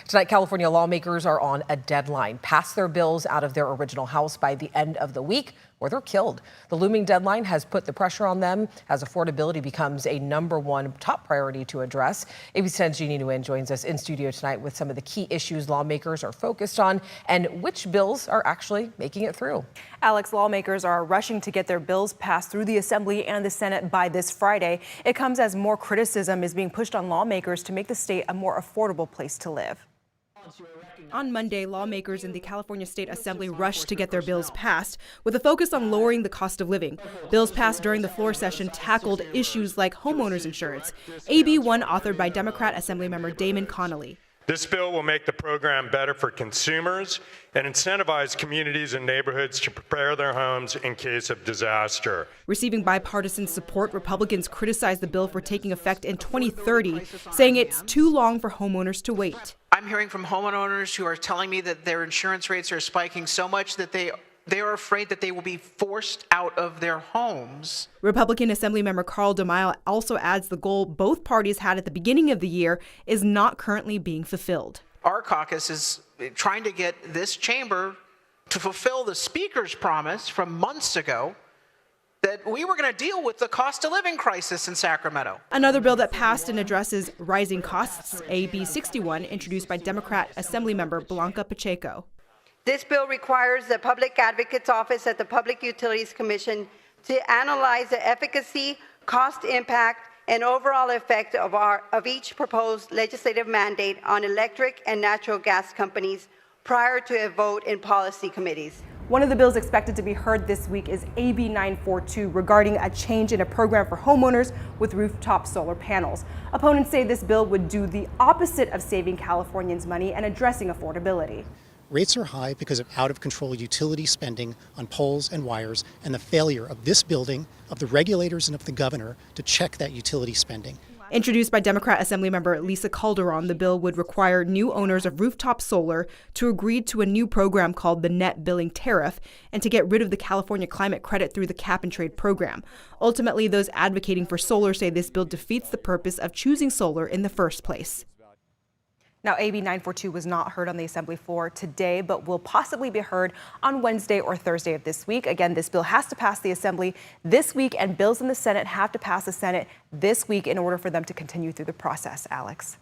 Tonight, California lawmakers are on a deadline. Pass their bills out of their original House by the end of the week, or they're killed. The looming deadline has put the pressure on them as affordability becomes a #1 top priority to address. ABC 10's Jeannie Nguyen joins us in studio tonight with some of the key issues lawmakers are focused on and which bills are actually making it through. Alex, lawmakers are rushing to get their bills passed through the Assembly and the Senate by this Friday. It comes as more criticism is being pushed on lawmakers to make the state a more affordable place to live. On Monday, lawmakers in the California State Assembly rushed to get their bills passed with a focus on lowering the cost of living. Bills passed during the floor session tackled issues like homeowners insurance. AB 1 authored by Democrat Assemblymember Damon Connolly. This bill will make the program better for consumers and incentivize communities and neighborhoods to prepare their homes in case of disaster. Receiving bipartisan support, Republicans criticized the bill for taking effect in 2030, saying it's too long for homeowners to wait. I'm hearing from homeowners who are telling me that their insurance rates are spiking so much that they are afraid that they will be forced out of their homes. Republican Assemblymember Carl DeMille also adds the goal both parties had at the beginning of the year is not currently being fulfilled. Our caucus is trying to get this chamber to fulfill the Speaker's promise from months ago that we were going to deal with the cost of living crisis in Sacramento. Another bill that passed and addresses rising costs, AB 61, introduced by Democrat Assemblymember Blanca Pacheco. This bill requires the Public Advocate's Office at the Public Utilities Commission to analyze the efficacy, cost impact, and overall effect of each proposed legislative mandate on electric and natural gas companies prior to a vote in policy committees. One of the bills expected to be heard this week is AB 942 regarding a change in a program for homeowners with rooftop solar panels. Opponents say this bill would do the opposite of saving Californians money and addressing affordability. Rates are high because of out-of-control utility spending on poles and wires and the failure of this building, of the regulators, and of the governor to check that utility spending. Introduced by Democrat Assemblymember Lisa Calderon, the bill would require new owners of rooftop solar to agree to a new program called the Net Billing Tariff and to get rid of the California Climate Credit through the Cap-and-Trade program. Ultimately, those advocating for solar say this bill defeats the purpose of choosing solar in the first place. Now, AB 942 was not heard on the Assembly floor today, but will possibly be heard on Wednesday or Thursday of this week. Again, this bill has to pass the Assembly this week, and bills in the Senate have to pass the Senate this week in order for them to continue through the process, Alex.